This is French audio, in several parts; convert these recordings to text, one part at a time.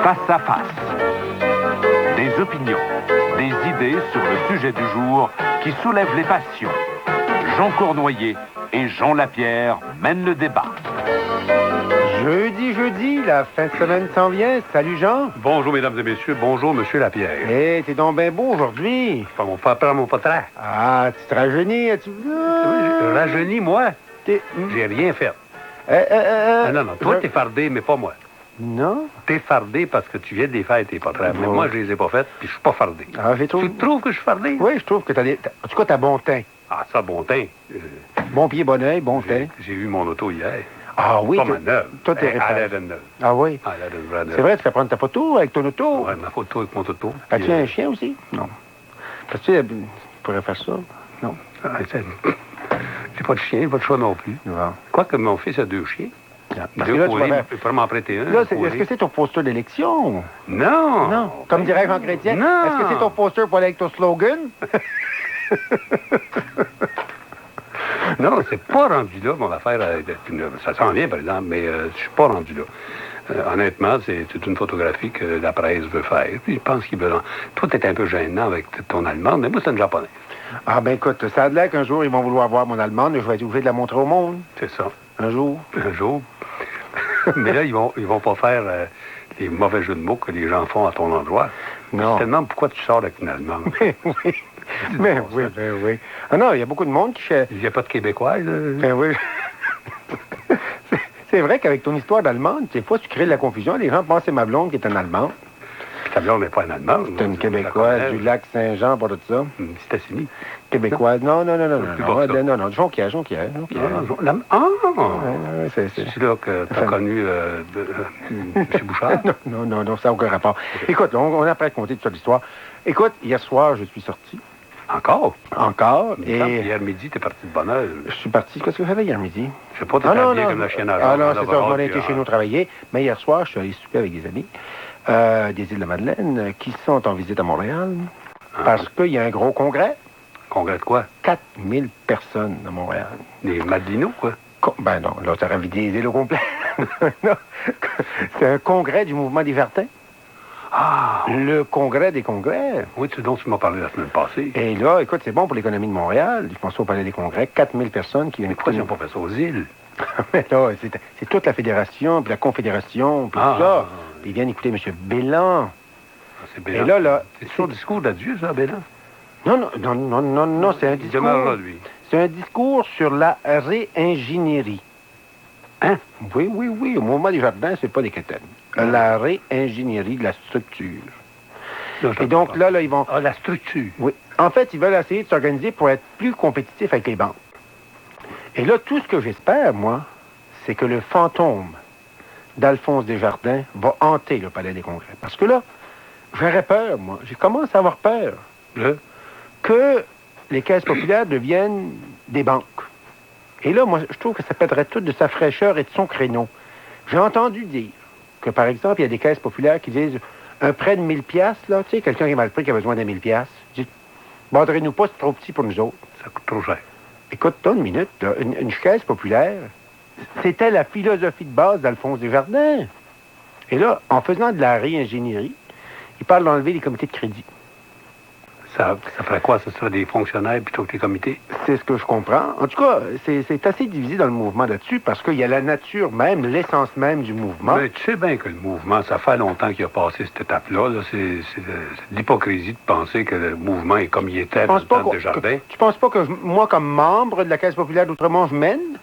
Face à face. Des opinions, des idées sur le sujet du jour qui soulèvent les passions. Jean Cournoyer et Jean Lapierre mènent le débat. Jeudi, la fin de semaine s'en vient. Salut Jean. Bonjour mesdames et messieurs, bonjour monsieur Lapierre. Hé, t'es donc bien beau aujourd'hui. Pas mon papa, mon patron. Ah, tu te rajeunis, tu... Rajeunis, moi? T'es... J'ai rien fait. Non, toi t'es fardé, mais pas moi. Non? T'es fardé parce que tu viens des fêtes, tes patrons. Mais moi, je les ai pas faites, puis je suis pas fardé. Ah, j'ai trouvé... Tu trouves que je suis fardé? Oui, je trouve que t'as des... En tout cas, t'as bon teint. Ah, ça, bon teint. Bon pied, bon oeil, bon teint. J'ai vu mon auto hier. Ah oui? Pas ma neuve. Toi, t'es Elle a l'air de neuve. Ah oui? Elle a l'air d'une vraie neuve. C'est vrai, tu fais prendre ta photo avec ton auto? Ouais, ma photo avec mon auto. As-tu un chien aussi? Non. Parce que tu pourrais faire ça? Non. J'ai pas de chien, j'ai pas de chat non plus. Non. Quoique mon fils a 2 chiens. Parce que là, Il peut m'en prêter un. Là, est-ce que c'est ton poster d'élection? Non! Non. Comme dirait Jean Chrétien. Non. Est-ce que c'est ton poster pour aller avec ton slogan? Non, c'est pas rendu là, mon affaire. Ça s'en vient, par exemple, mais je suis pas rendu là. Honnêtement, c'est une photographie que la presse veut faire. Puis je pense qu'ils veulent... Toi, t'es un peu gênant avec ton allemande, mais moi, c'est une japonaise. Ah ben écoute, ça a l'air qu'un jour, ils vont vouloir voir mon allemande et je vais être obligé de la montrer au monde. C'est ça. Un jour. Un jour. Mais là, ils vont pas faire les mauvais jeux de mots que les gens font à ton endroit. Non. Je te demande pourquoi tu sors avec une allemande. Oui. Ben oui. Ah non, il y a beaucoup de monde qui... Il n'y a pas de Québécois, là. Ben oui. C'est vrai qu'avec ton histoire d'allemande, des fois, tu crées de la confusion. Les gens pensent que c'est ma blonde qui est une allemande. Ta blonde n'est pas une allemande. C'est une Québécoise du lac Saint-Jean, pas de ça. C'était fini. Québécoise. Non. Non, Jonquière. C'est là que tu as connu M. Bouchard? Non, ça n'a aucun rapport. Écoute, on a après compter toute l'histoire. Écoute, hier soir, je suis sorti. Encore? Et... Hier midi, t'es parti de bonne heure. Je suis parti. Qu'est-ce que j'avais hier midi? Je sais pas, t'es habillé comme la chienne à Ah non, c'est ça, on a été chez nous travailler. Mais hier soir, je suis allé souper avec des amis des îles de la Madeleine qui sont en visite à Montréal parce qu'il y a un gros congrès. Congrès de quoi? 4000 personnes à Montréal. Des Madelinots, quoi? Ben non, là, t'aurais vidé les îles au complet. Non. C'est un congrès du mouvement des Vertins. Ah! Le congrès des congrès. Oui, c'est dont tu m'as parlé la semaine passée. Et là, écoute, c'est bon pour l'économie de Montréal. Je pense au Palais des congrès. 4000 personnes qui viennent... Mais pourquoi ils n'ont pas fait ça aux îles? Mais là, c'est toute la fédération, puis la confédération, puis tout ça. Puis ils viennent écouter M. Bélan. C'est Bélan. Et là... C'est son discours d'adieu, ça, Bélan? Non, c'est un discours... Il demeure là, lui. C'est un discours sur la réingénierie. Hein? Oui. Au mouvement des jardins, c'est pas des quétaines. La réingénierie de la structure. Non, et donc, là, ils vont... Ah, la structure. Oui. En fait, ils veulent essayer de s'organiser pour être plus compétitifs avec les banques. Et là, tout ce que j'espère, moi, c'est que le fantôme d'Alphonse Desjardins va hanter le Palais des Congrès. Parce que là, j'aurais peur, moi. J'ai commencé à avoir peur. Que les caisses populaires deviennent des banques. Et là, moi, je trouve que ça pèterait tout de sa fraîcheur et de son créneau. J'ai entendu dire que, par exemple, il y a des caisses populaires qui disent un prêt de 1000 piastres, là, tu sais, quelqu'un qui est mal pris, qui a besoin de 1000 piastres. Dit, bandrez-nous pas, c'est trop petit pour nous autres. Ça coûte trop cher. Écoute, t'as une minute, là, une caisse populaire, c'était la philosophie de base d'Alphonse Desjardins. Et là, en faisant de la réingénierie, il parle d'enlever les comités de crédit. Ça ferait quoi? Ça serait des fonctionnaires plutôt que des comités? C'est ce que je comprends. En tout cas, c'est assez divisé dans le mouvement là-dessus parce qu'il y a la nature même, l'essence même du mouvement. Mais tu sais bien que le mouvement, ça fait longtemps qu'il a passé cette étape-là. Là. C'est de l'hypocrisie de penser que le mouvement est comme il était dans le temps de Desjardins. Tu penses pas que moi, comme membre de la Caisse populaire d'Outremont, je mène?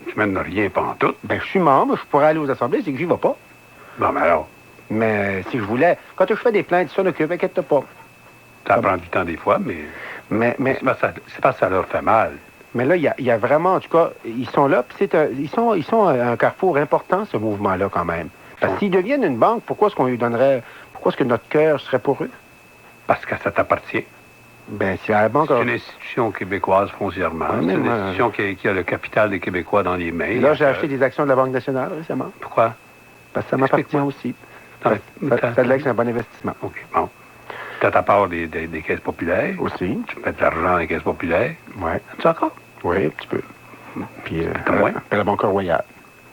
Tu mènes rien pantoute. Ben, je suis membre, je pourrais aller aux assemblées, c'est que j'y vais pas. Non, mais alors? Mais si je voulais... Quand je fais des plaintes, ça n'occupe, inquiète pas. Ça prend du temps des fois, mais c'est parce que ça leur fait mal. Mais là, il y a vraiment, en tout cas, ils sont là, puis ils sont à un carrefour important, ce mouvement-là, quand même. Parce que s'ils deviennent une banque, pourquoi est-ce qu'on lui donnerait... Pourquoi est-ce que notre cœur serait pour eux? Parce que ça t'appartient. Ben, c'est à la banque... C'est une institution québécoise foncièrement. Ouais, c'est une institution qui a le capital des Québécois dans les mains. Là, j'ai acheté des actions de la Banque nationale récemment. Pourquoi? Parce que ça m'appartient aussi. Ça a l'air que c'est un bon investissement. OK, bon. Tu as ta part des caisses populaires. Aussi. Tu mets de l'argent dans les caisses populaires. Oui. Tu encore? Oui, un petit peu. Puis moins? à la Banque royale.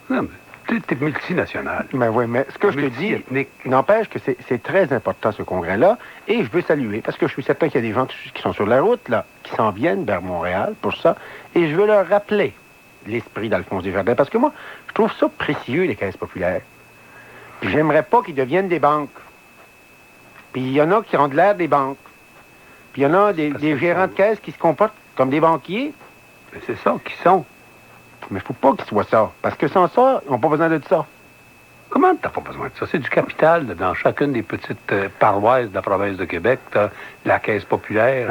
Non, mais Tu es multinational. Ben oui, mais ce que je te dis n'empêche que c'est très important, ce congrès-là, et je veux saluer, parce que je suis certain qu'il y a des gens qui sont sur la route, là, qui s'en viennent vers Montréal pour ça, et je veux leur rappeler l'esprit d'Alphonse Desjardins, parce que moi, je trouve ça précieux, les caisses populaires. Puis j'aimerais pas qu'ils deviennent des banques. Puis il y en a qui ont de l'air des banques. Puis il y en a des gérants de caisse qui se comportent comme des banquiers. Mais c'est ça qu'ils sont. Mais il faut pas qu'ils soient ça, parce que sans ça, ils n'ont pas besoin de ça. Comment t'as pas besoin de ça? C'est du capital là, dans chacune des petites paroisses de la province de Québec. T'as la Caisse populaire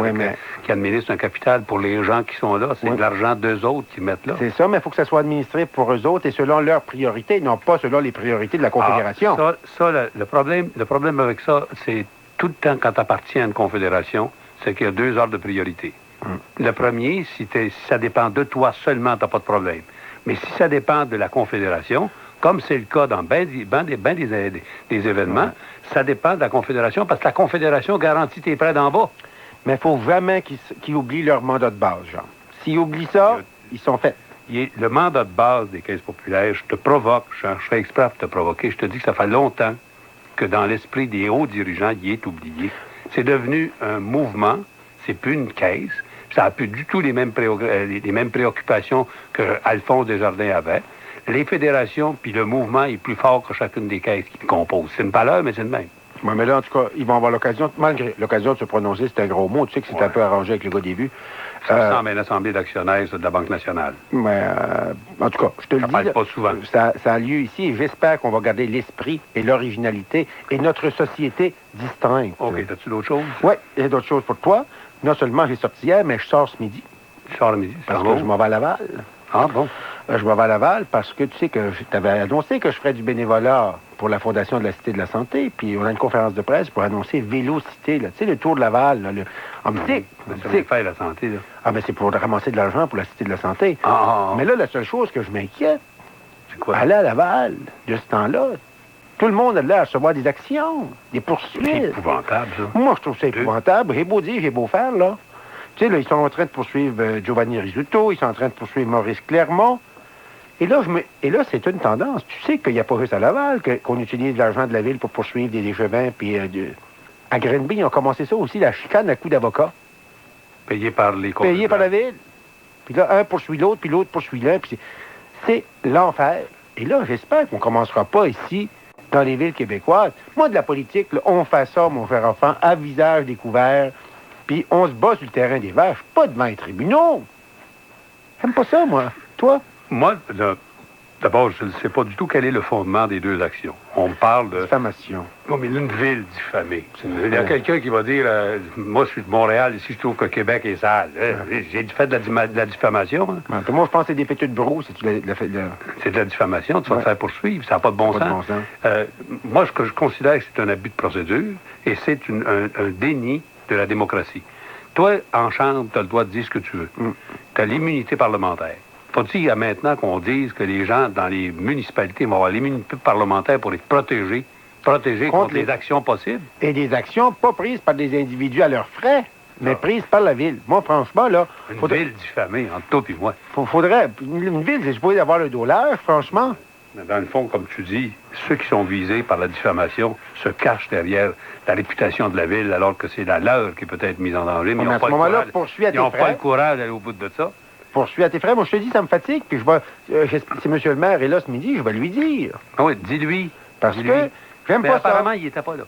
qui administre un capital pour les gens qui sont là. C'est de l'argent d'eux autres qui mettent là. C'est ça, mais il faut que ça soit administré pour eux autres et selon leurs priorités, non pas selon les priorités de la Confédération. Le problème avec ça, c'est tout le temps quand tu appartiens à une confédération, c'est qu'il y a 2 ordres de priorité. Le premier, si ça dépend de toi seulement, tu n'as pas de problème. Mais si ça dépend de la Confédération, comme c'est le cas dans bien des événements, ça dépend de la Confédération, parce que la Confédération garantit tes prêts d'en bas. Mais il faut jamais qu'ils oublient leur mandat de base, Jean. S'ils oublient ça, ils sont faits. Le mandat de base des caisses populaires, je te provoque, je fais exprès pour te provoquer, je te dis que ça fait longtemps que dans l'esprit des hauts dirigeants, il est oublié. C'est devenu un mouvement, c'est plus une caisse, ça n'a plus du tout les mêmes préoccupations que Alphonse Desjardins avait. Les fédérations, puis le mouvement est plus fort que chacune des caisses qui le composent. C'est une valeur, mais c'est le même. Oui, mais là, en tout cas, ils vont avoir l'occasion, malgré l'occasion de se prononcer, c'est un gros mot, tu sais que c'est un peu arrangé avec le gars des vues. Ça ressemble à une assemblée d'actionnaires de la Banque nationale. Mais, en tout cas, je te le dis, parle pas souvent. Ça a lieu ici et j'espère qu'on va garder l'esprit et l'originalité et notre société distincte. OK, as-tu d'autres choses? Oui, il y a d'autres choses pour toi. Non seulement j'ai sorti hier, mais je sors ce midi. Tu sors le midi? Parce que je m'en vais à Laval. Ah bon? Je m'en vais à Laval parce que tu sais que tu avais annoncé que je ferais du bénévolat pour la Fondation de la Cité de la Santé. Puis on a une conférence de presse pour annoncer Vélocité, là. Tu sais, le tour de Laval. Là, c'est faire la santé, là. Ah, ben c'est pour ramasser de l'argent pour la Cité de la Santé. Mais là, la seule chose que je m'inquiète, c'est quoi? Aller à Laval, de ce temps-là, tout le monde a l'air à recevoir des actions, des poursuites. C'est épouvantable, ça. Moi, je trouve ça épouvantable. J'ai beau dire, j'ai beau faire, là. Tu sais, là, ils sont en train de poursuivre Giovanni Rizzuto, ils sont en train de poursuivre Maurice Clermont. Et là, c'est une tendance. Tu sais qu'il n'y a pas juste à Laval qu'on utilise l'argent de la ville pour poursuivre des échevins. Puis à Grenby, ils ont commencé ça aussi, la chicane à coups d'avocat. Payé par les comptes. Payé par la ville. Puis là, un poursuit l'autre, puis l'autre poursuit l'un. Puis c'est l'enfer. Et là, j'espère qu'on ne commencera pas ici, dans les villes québécoises. Moi, de la politique, là, on fait ça, mon cher enfant, à visage découvert. Puis on se bat sur le terrain des vaches, pas devant les tribunaux. J'aime pas ça, moi. Toi? Moi, d'abord, je ne sais pas du tout quel est le fondement des 2 actions. On parle de... Diffamation. Non, mais une ville diffamée. Il y a quelqu'un qui va dire, moi, je suis de Montréal, ici, je trouve que Québec est sale. J'ai fait de la diffamation. Hein. Moi, je pense que c'est des pétudes de brou, si tu l'as fait. C'est de la diffamation, tu vas te faire poursuivre, ça n'a pas de bon sens. Moi, ce que je considère que c'est un abus de procédure et c'est un déni de la démocratie. Toi, en Chambre, tu as le droit de dire ce que tu veux. Tu as l'immunité parlementaire. Faut-il maintenant qu'on dise que les gens dans les municipalités vont avoir l'immunité parlementaire pour les protéger contre les actions possibles? Et des actions pas prises par des individus à leurs frais, mais prises par la ville. Moi, franchement, là... Une ville diffamée, entre toi et moi. Faudrait... Une ville, c'est supposé avoir le dos large, franchement. Dans le fond, comme tu dis, ceux qui sont visés par la diffamation se cachent derrière la réputation de la ville, alors que c'est la leur qui peut être mise en danger. Mais à ce moment-là, poursuis à tes frais. Ils n'ont pas le courage d'aller au bout de ça. Poursuis à tes frais. Moi, je te dis, ça me fatigue. Puis si M. le maire est là ce midi, je vais lui dire. Ah oui, dis-lui. Parce que j'aime pas ça. Apparemment, il n'était pas là.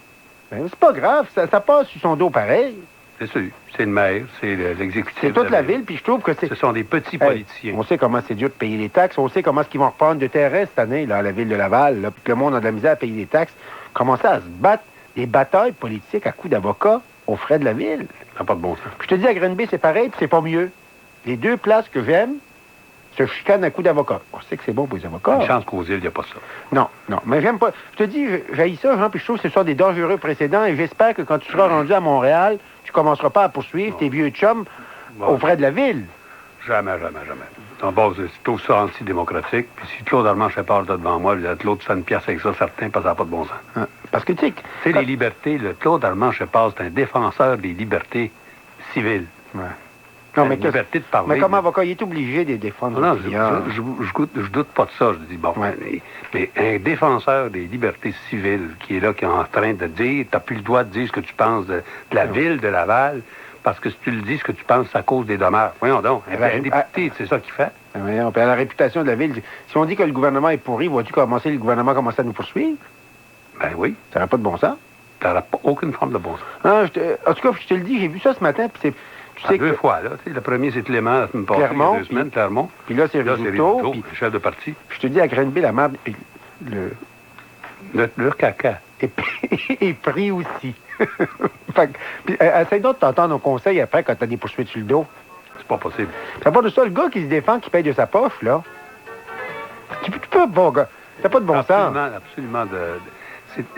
Ben, c'est pas grave. Ça passe sur son dos pareil. C'est sûr. C'est le maire, c'est l'exécutif. C'est toute la ville, puis je trouve que c'est... Ce sont des petits politiciens. On sait comment c'est dur de payer les taxes. On sait comment est-ce qu'ils vont reprendre de terrain cette année, là, à la ville de Laval, là, puis que le monde a de la misère à payer les taxes. Commencer à se battre des batailles politiques à coups d'avocats aux frais de la ville. Ça n'a pas de bon sens. Puis je te dis, à Grenby, c'est pareil, puis c'est pas mieux. Les 2 places que j'aime se chicanent à coups d'avocats. On sait que c'est bon pour les avocats. Une chance qu'aux îles, il n'y a pas ça. Non, mais j'aime pas... Je te dis, j'haïs ça, Jean, puis je trouve que ce sont des dangereux précédents, et j'espère que quand tu seras rendu à Montréal, tu commenceras pas à poursuivre tes vieux chums auprès de la ville. Jamais. D'abord, c'est tout ça antidémocratique. Puis si Claude Armand Shepard est devant moi, l'autre fait une pièce avec ça, certain, parce que ça n'a pas de bon sens. Parce que, tu sais... C'est les libertés. Claude Armand Shepard, c'est un défenseur des libertés civiles. Ouais. Non, la liberté de parler. Mais comme avocat, il est obligé de défendre Non, le client. je doute pas de ça. Je dis, bon, mais un défenseur des libertés civiles qui est là, qui est en train de dire, t'as plus le droit de dire ce que tu penses de la ville de Laval, parce que si tu le dis ce que tu penses, c'est à cause des dommages. Voyons donc, un député, c'est ça qu'il fait. Voyons, puis à la réputation de la ville, si on dit que le gouvernement est pourri, vois-tu commencer, le gouvernement commence à nous poursuivre? Ben oui. Ça n'a pas de bon sens. Ça n'a aucune forme de bon sens. Non, en tout cas, je te le dis, j'ai vu ça ce matin, puis c'est... Tu sais deux fois, là. Tu sais, le premier, c'est Clément, la semaine passée, Clermont, il y a 2 semaines, Clermont. Puis là, c'est Rizzuto. Puis chef de parti. Je te dis, à Grenby, la merde, le caca. est pris aussi. Fait que, essaye donc de t'entendre nos conseils après quand t'as des poursuites sur le dos. C'est pas possible. Ça part de ça, le gars qui se défend, qui paye de sa poche, là. Tu peux pas, gars. T'as pas de bon sens. Absolument.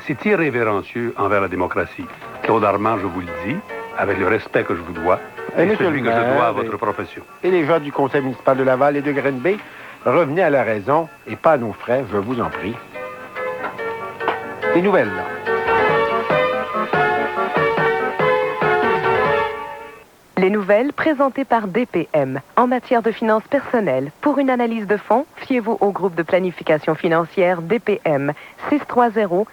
C'est irrévérencieux envers la démocratie. Claude Armand, je vous le dis, avec le respect que je vous dois, et celui que je dois à votre profession. Et les gens du conseil municipal de Laval et de Grenby, revenez à la raison et pas à nos frais, je vous en prie. Des nouvelles, là. Les nouvelles présentées par DPM. En matière de finances personnelles, pour une analyse de fonds, fiez-vous au groupe de planification financière DPM 630-7500.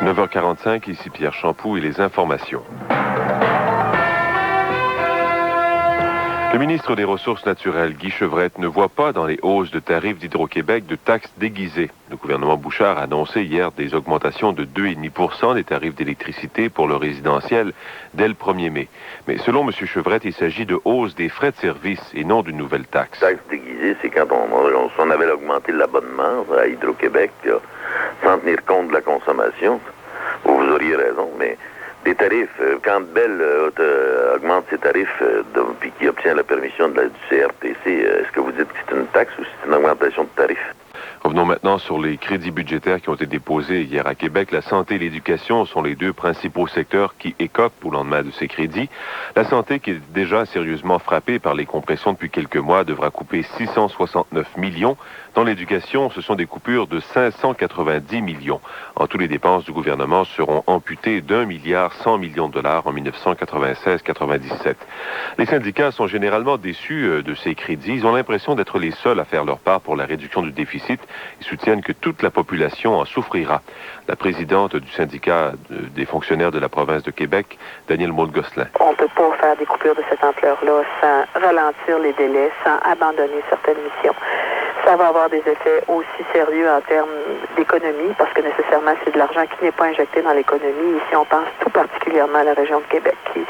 9h45, ici Pierre Champoux et les informations. Le ministre des Ressources naturelles, Guy Chevrette, ne voit pas dans les hausses de tarifs d'Hydro-Québec de taxes déguisées. Le gouvernement Bouchard a annoncé hier des augmentations de 2,5% des tarifs d'électricité pour le résidentiel dès le 1er mai. Mais selon M. Chevrette, il s'agit de hausse des frais de service et non d'une nouvelle taxe. Taxe déguisée, c'est quand on avait augmenté l'abonnement à Hydro-Québec sans tenir compte de la consommation. Vous auriez raison, mais des tarifs, quand Bell augmente ses tarifs puis qui obtient la permission du CRTC, est-ce que vous dites que c'est une taxe ou c'est une augmentation de tarifs? Revenons maintenant sur les crédits budgétaires qui ont été déposés hier à Québec. La santé et l'éducation sont les deux principaux secteurs qui écopent au lendemain de ces crédits. La santé, qui est déjà sérieusement frappée par les compressions depuis quelques mois, devra couper 669 millions. Dans l'éducation, ce sont des coupures de 590 millions. En tout, les dépenses du gouvernement seront amputées d'1,1 milliard en 1996-97. Les syndicats sont généralement déçus de ces crédits. Ils ont l'impression d'être les seuls à faire leur part pour la réduction du déficit. Ils soutiennent que toute la population en souffrira. La présidente du syndicat des fonctionnaires de la province de Québec, Danielle Maud-Gosselin. On ne peut pas faire des coupures de cette ampleur-là sans ralentir les délais, sans abandonner certaines missions. Ça va avoir des effets aussi sérieux en termes d'économie, parce que nécessairement, c'est de l'argent qui n'est pas injecté dans l'économie. Ici, on pense tout particulièrement à la région de Québec, qui,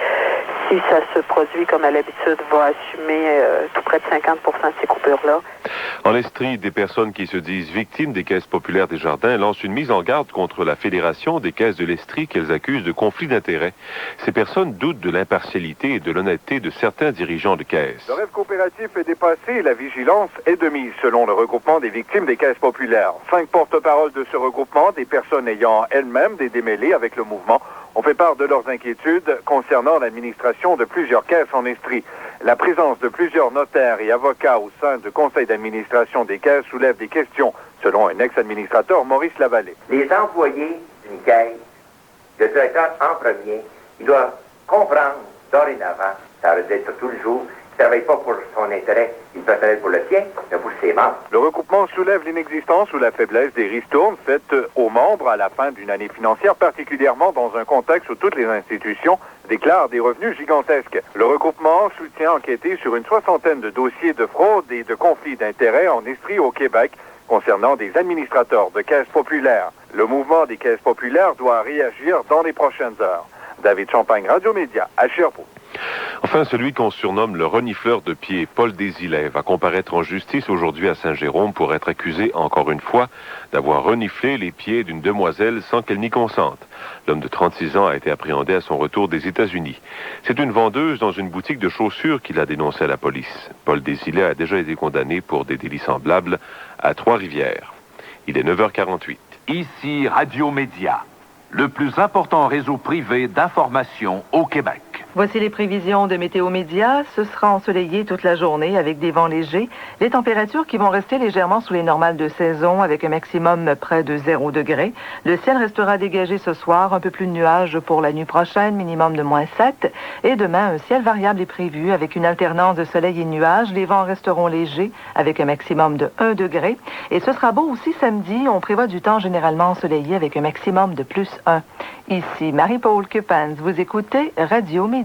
si ça se produit comme à l'habitude, va assumer tout près de 50% de ces coupures-là. En Estrie, des personnes qui se disent victimes des caisses populaires des Jardins lancent une mise en garde contre la Fédération des caisses de l'Estrie qu'elles accusent de conflit d'intérêts. Ces personnes doutent de l'impartialité et de l'honnêteté de certains dirigeants de caisses. Le rêve coopératif est dépassé et la vigilance est de mise, selon le regroupement des victimes des caisses populaires. 5 porte-paroles de ce regroupement, des personnes ayant elles-mêmes des démêlés avec le mouvement, ont fait part de leurs inquiétudes concernant l'administration de plusieurs caisses en Estrie. La présence de plusieurs notaires et avocats au sein du conseil d'administration des caisses soulève des questions, selon un ex-administrateur, Maurice Lavallée. Les employés d'une caisse, le directeur en premier, il doit comprendre dorénavant, ça veut dire tous les jours, il ne travaille pas pour son intérêt, il travaille pour le sien, mais pour ses membres. Le regroupement soulève l'inexistence ou la faiblesse des ristournes faites aux membres à la fin d'une année financière, particulièrement dans un contexte où toutes les institutions déclarent des revenus gigantesques. Le regroupement soutient enquêter sur une 60aine de dossiers de fraude et de conflits d'intérêts en Estrie au Québec concernant des administrateurs de caisses populaires. Le mouvement des caisses populaires doit réagir dans les prochaines heures. David Champagne, Radio-Média, à Sherbrooke. Enfin, celui qu'on surnomme le renifleur de pieds, Paul Desilets, va comparaître en justice aujourd'hui à Saint-Jérôme pour être accusé, encore une fois, d'avoir reniflé les pieds d'une demoiselle sans qu'elle n'y consente. L'homme de 36 ans a été appréhendé à son retour des États-Unis. C'est une vendeuse dans une boutique de chaussures qu'il a dénoncé à la police. Paul Desilets a déjà été condamné pour des délits semblables à Trois-Rivières. Il est 9h48. Ici Radio-Média, le plus important réseau privé d'information au Québec. Voici les prévisions de Météo Média. Ce sera ensoleillé toute la journée avec des vents légers. Les températures qui vont rester légèrement sous les normales de saison avec un maximum près de 0 degré. Le ciel restera dégagé ce soir, un peu plus de nuages pour la nuit prochaine, minimum de -7. Et demain, un ciel variable est prévu avec une alternance de soleil et nuages. Les vents resteront légers avec un maximum de 1 degré. Et ce sera beau aussi samedi. On prévoit du temps généralement ensoleillé avec un maximum de +1. Ici Marie-Paul Cupans. Vous écoutez Radio Média.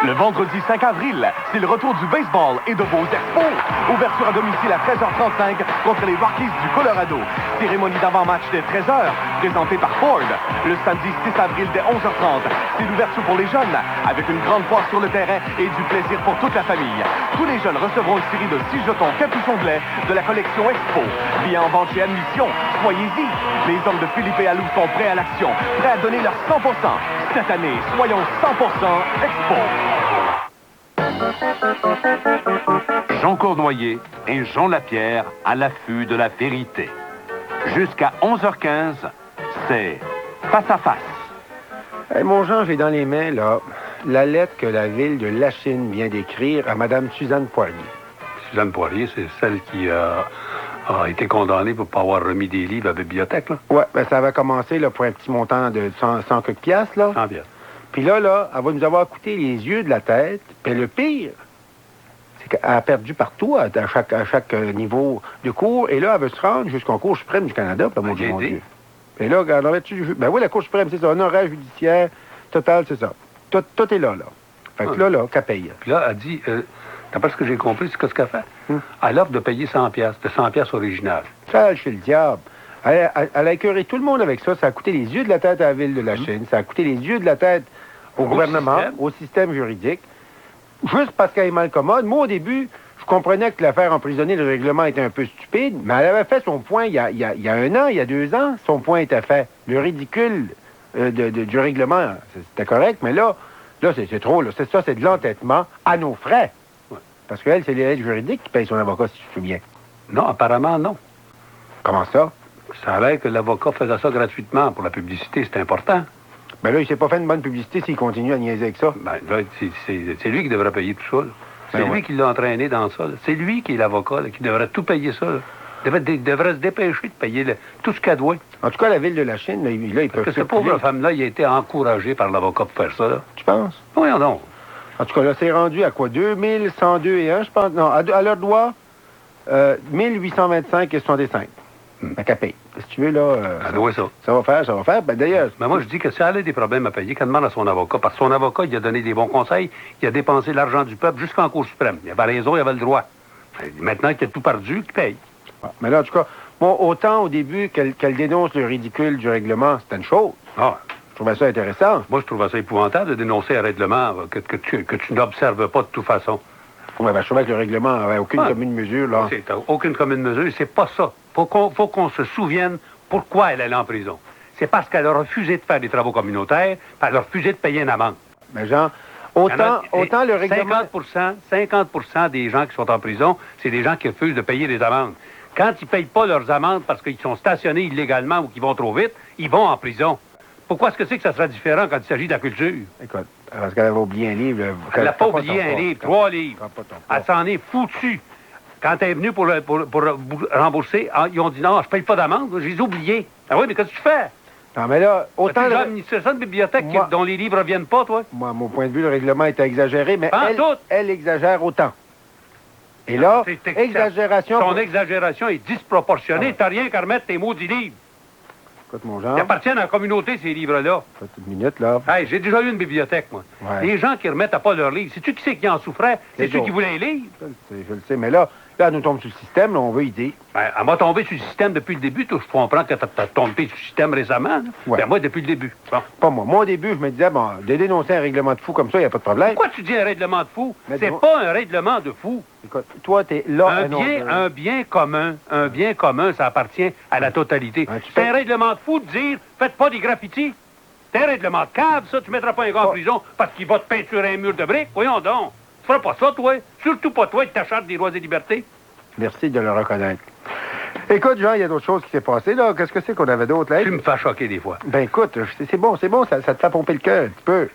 Le vendredi 5 avril, c'est le retour du baseball et de vos expos. Ouverture à domicile à 13h35 contre les Rockies du Colorado. Cérémonie d'avant-match dès 13h, présentée par Ford. Le samedi 6 avril dès 11h30, c'est l'ouverture pour les jeunes, avec une grande foire sur le terrain et du plaisir pour toute la famille. Tous les jeunes recevront une série de 6 jetons capuchon de lait de la collection Expo. Billets en vente chez Admission. Soyez-y. Les hommes de Philippe et Alou sont prêts à l'action, prêts à donner leur 100%. Cette année, soyons 100% Expo. Jean Cournoyer et Jean Lapierre à l'affût de la vérité. Jusqu'à 11h15, c'est Face à Face. Hey, mon Jean, j'ai dans les mains, là, la lettre que la ville de Lachine vient d'écrire à Mme Suzanne Poirier. Suzanne Poirier, c'est celle qui a été condamnée pour ne pas avoir remis des livres à la bibliothèque, là? Oui, ben, ça avait commencé là, pour un petit montant de 100 quelques piastres, là. 100 piastres. Puis là, elle va nous avoir coûté les yeux de la tête. Puis le pire, c'est qu'elle a perdu partout, à chaque niveau de cours. Et là, elle veut se rendre jusqu'en Cour suprême du Canada. Puis, mon Dieu. Et là, ben oui, la Cour suprême, c'est ça. Honoraire judiciaire, total, c'est ça. Tout est là. Fait que là, qu'elle paye. Puis là, elle dit, d'après ce que j'ai compris, c'est ce qu'elle fait. Elle offre de payer 100 piastres, de 100 piastres original. Ça, chez le diable. Elle a écœuré tout le monde avec ça. Ça a coûté les yeux de la tête à la ville de la Chine. Ça a coûté les yeux de la tête au gouvernement, au système juridique. Juste parce qu'elle est mal commode. Moi, au début, je comprenais que l'affaire emprisonnée, le règlement était un peu stupide, mais elle avait fait son point il y a 1 an, il y a 2 ans. Son point était fait. Le ridicule du règlement, c'était correct, mais là c'est trop. Là. Ça, c'est de l'entêtement à nos frais. Ouais. Parce qu'elle, c'est l'aide juridique qui paye son avocat, si je me souviens. Non, apparemment, non. Comment ça? Ça a l'air que l'avocat faisait ça gratuitement pour la publicité, c'est important. Ben là, il s'est pas fait une bonne publicité s'il continue à niaiser avec ça. Ben là, c'est lui qui devrait payer tout ça. C'est lui qui l'a entraîné dans ça. C'est lui qui est l'avocat, qui devrait tout payer ça. Il devrait se dépêcher de payer tout ce qu'elle doit. En tout cas, la ville de la Chine, là, ils peuvent... Parce que cette pauvre femme-là, il a été encouragé par l'avocat pour faire ça. Là. Tu penses? Oui, non. En tout cas, là, c'est rendu à quoi? 2102 et 1, je pense? Non, à leur droit, 1825 et 65. Qu'elle paye. Si tu veux, là... Elle doit ça. Ça va faire. Ben, d'ailleurs... Mais moi, je dis que si elle a des problèmes à payer, qu'elle demande à son avocat. Parce que son avocat, il a donné des bons conseils. Il a dépensé l'argent du peuple jusqu'en Cour suprême. Il avait raison, il avait le droit. Maintenant qu'il a tout perdu, qu'il paye. Mais là, en tout cas, bon, autant au début qu'elle dénonce le ridicule du règlement, c'était une chose. Ah. Je trouvais ça intéressant. Moi, je trouvais ça épouvantable de dénoncer un règlement que tu n'observes pas de toute façon. Oui, ben, je trouvais que le règlement n'avait aucune commune mesure, là. C'est aucune commune mesure, c'est pas ça. Faut qu'on se souvienne pourquoi elle est en prison. C'est parce qu'elle a refusé de faire des travaux communautaires, puis elle a refusé de payer une amende. Mais Jean, autant le règlement... 50% des gens qui sont en prison, c'est des gens qui refusent de payer des amendes. Quand ils ne payent pas leurs amendes parce qu'ils sont stationnés illégalement ou qu'ils vont trop vite, ils vont en prison. Pourquoi est-ce que c'est que ça sera différent quand il s'agit de la culture? Écoute, parce qu'elle avait oublié un livre... Elle n'a pas oublié un livre, 3 livres. Elle s'en est foutue. Quand elle est venue pour rembourser, ils ont dit non, je ne paye pas d'amende, je les ai oubliés. Ah oui, mais qu'est-ce que tu fais? Non, mais là, autant... C'est ça, une bibliothèque dont les livres ne reviennent pas, toi? Moi, à mon point de vue, le règlement était exagéré, mais elle exagère autant. Et là, exagération... Son exagération est disproportionnée. T'as rien qu'à remettre tes maudits livres. Écoute, mon Jean... Ils appartiennent à la communauté, ces livres-là. Une minute, là. Hey, j'ai déjà eu une bibliothèque, moi. Ouais. Les gens qui remettent à pas leurs livres, sais-tu qui c'est qui en souffrait? C'est ceux qui voulaient les livres. Je le sais, mais là, elle nous tombe sur le système, là, on veut aider. Ben, elle m'a tombé sur le système depuis le début. Toi, je comprends que t'as tombé sur le système récemment. Ouais. Ben, moi, depuis le début. Bon. Pas moi. Moi, au début, je me disais, bon, de dénoncer un règlement de fou comme ça, il n'y a pas de problème. Pourquoi tu dis un règlement de fou? C'est pas un règlement de fou. Écoute, toi, t'es là... Un bien commun, ça appartient à la totalité. C'est un règlement de fou de dire, faites pas des graffitis. C'est un règlement de cave, ça. Tu mettras pas un gars en prison parce qu'il va te peinturer un mur de briques. Voyons donc. Tu feras pas ça, toi. Surtout pas toi, de ta charte des droits et libertés. Merci de le reconnaître. Écoute, Jean, il y a d'autres choses qui s'est passées, là. Qu'est-ce que c'est qu'on avait d'autre, là? Tu me fais choquer des fois. Ben, écoute, c'est bon, ça te fait pomper le cœur un petit peu.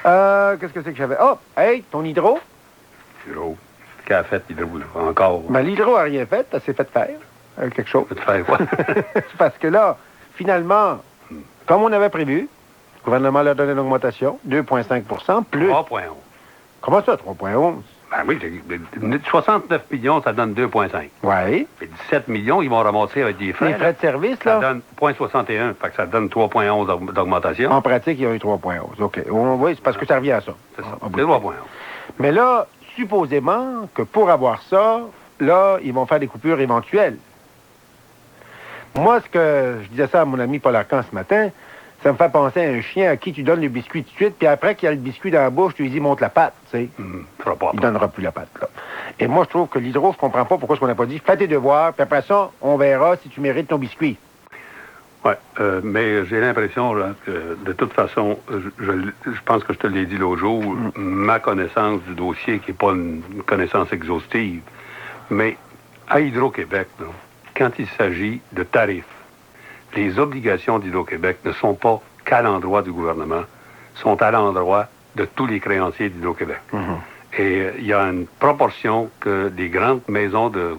Qu'est-ce que c'est que j'avais? Oh, hey, ton hydro? Hydro. Qu'elle a fait, Hydro, là? Encore. Ben, l'hydro a rien fait, elle s'est fait faire. Quelque chose. Fait faire quoi? Parce que là, finalement, comme on avait prévu, le gouvernement leur donné une augmentation, 2,5 plus. 3,11. Comment ça, 3,11? Ben oui, 69 millions, ça donne 2,5. Oui. Et 17 millions, ils vont ramasser avec des frais. Les frais de service, Ça là? donne 0,61. Fait que ça donne 3,11 d'augmentation. En pratique, il y a eu 3,11. OK. Oui, c'est parce que ça revient à ça. C'est ça. En bout C'est de 3,11. ligne. Mais là, supposément que pour avoir ça, là, ils vont faire des coupures éventuelles. Moi, ce que je disais ça à mon ami Paul Arcan ce matin, ça me fait penser à un chien à qui tu donnes le biscuit tout de suite, puis après qu'il a le biscuit dans la bouche, tu lui dis monte la patte, tu sais. Fera pas. Il donnera plus la patte, là. Et moi, je trouve que l'hydro, je comprends pas pourquoi on n'a pas dit fais tes devoirs, puis après ça, on verra si tu mérites ton biscuit. Oui, mais j'ai l'impression là, que, de toute façon, je pense que je te l'ai dit l'autre jour, ma connaissance du dossier, qui n'est pas une connaissance exhaustive, mais à Hydro-Québec, là, quand il s'agit de tarifs, les obligations d'Hydro-Québec ne sont pas qu'à l'endroit du gouvernement, sont à l'endroit de tous les créanciers d'Hydro-Québec. Et il y a une proportion que des grandes maisons de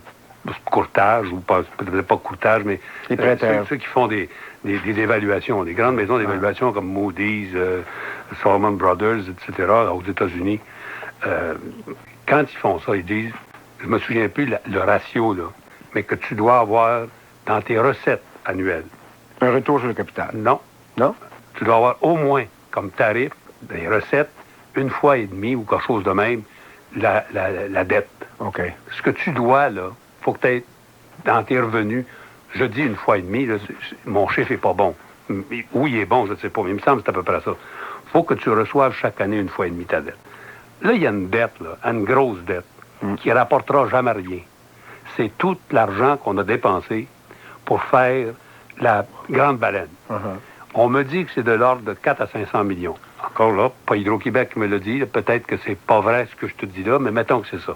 courtage, ou pas, peut-être pas courtage, mais ceux qui font des évaluations, des grandes maisons d'évaluation comme Moody's, Salomon Brothers, etc., aux États-Unis, quand ils font ça, ils disent, je me souviens plus le ratio, là, mais que tu dois avoir dans tes recettes annuelles. Un retour sur le capital. Non. Non? Tu dois avoir au moins comme tarif des recettes, 1,5 fois ou quelque chose de même, la dette. OK. Ce que tu dois, là, faut que tu aies dans tes revenus, je dis 1,5 fois, là, mon chiffre n'est pas bon. Oui, il est bon, je ne sais pas, mais il me semble que c'est à peu près ça. Faut que tu reçoives chaque année 1,5 fois ta dette. Là, il y a une dette, là, une grosse dette, qui rapportera jamais rien. C'est tout l'argent qu'on a dépensé pour faire la grande baleine. On me dit que c'est de l'ordre de 4 à 500 millions. Encore là, pas Hydro-Québec qui me le dit. Peut-être que c'est pas vrai ce que je te dis là, mais mettons que c'est ça.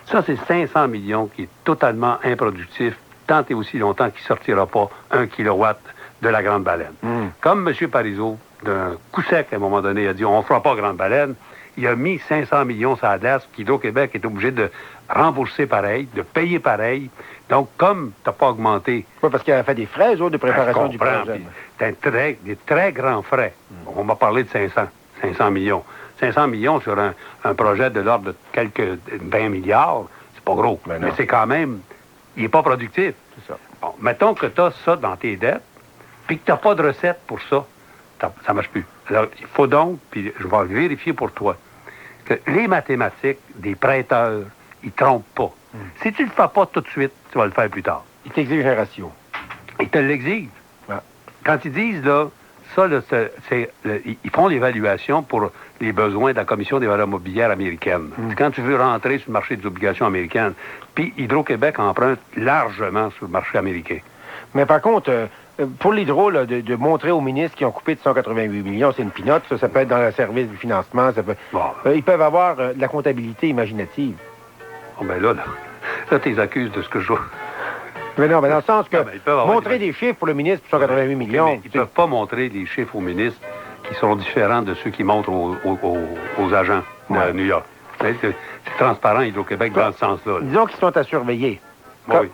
Ça, c'est 500 millions qui est totalement improductif, tant et aussi longtemps qu'il ne sortira pas 1 kilowatt de la grande baleine. Comme M. Parizeau, d'un coup sec, à un moment donné, a dit on ne fera pas grande baleine, il a mis 500 millions sur la glace, qu'Hydro-Québec est obligé de rembourser pareil, de payer pareil. Donc, comme tu n'as pas augmenté... Oui, parce qu'il a fait des frais, de préparation du projet. Des très grands frais. On m'a parlé de 500 millions. 500 millions sur un projet de l'ordre de quelques 20 milliards, c'est pas gros. Mais c'est quand même... Il n'est pas productif. C'est ça. Bon, mettons que tu as ça dans tes dettes, puis que tu n'as pas de recette pour ça. Ça ne marche plus. Alors, il faut donc, puis je vais vérifier pour toi, que les mathématiques des prêteurs, ils ne trompent pas. Si tu ne le fais pas tout de suite, tu vas le faire plus tard. Ils t'exigent un ratio. Ils te l'exigent. Ouais. Quand ils disent, là, ça, là, ils font l'évaluation pour les besoins de la Commission des valeurs mobilières américaine. C'est quand tu veux rentrer sur le marché des obligations américaines. Puis Hydro-Québec emprunte largement sur le marché américain. Mais par contre, pour l'hydro, là, de montrer aux ministres qui ont coupé de 188 millions, c'est une pinotte. Ça peut être dans le service du financement. Ça peut... ils peuvent avoir de la comptabilité imaginative. Oh, ben là, tu les accuses de ce que je dois... Mais non, mais dans le sens que montrer des chiffres pour le ministre pour 188 millions... Mais ils ne peuvent pas montrer des chiffres aux ministres qui sont différents de ceux qui montrent aux agents de New York. C'est transparent, Hydro-Québec, dans ce sens-là. Disons qu'ils sont à surveiller.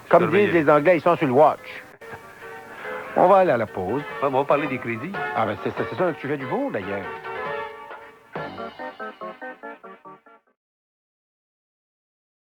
Comme disent les Anglais, ils sont sur le watch. On va aller à la pause. On va parler des crédits. Ah, ben c'est ça, tu fais du jour, d'ailleurs.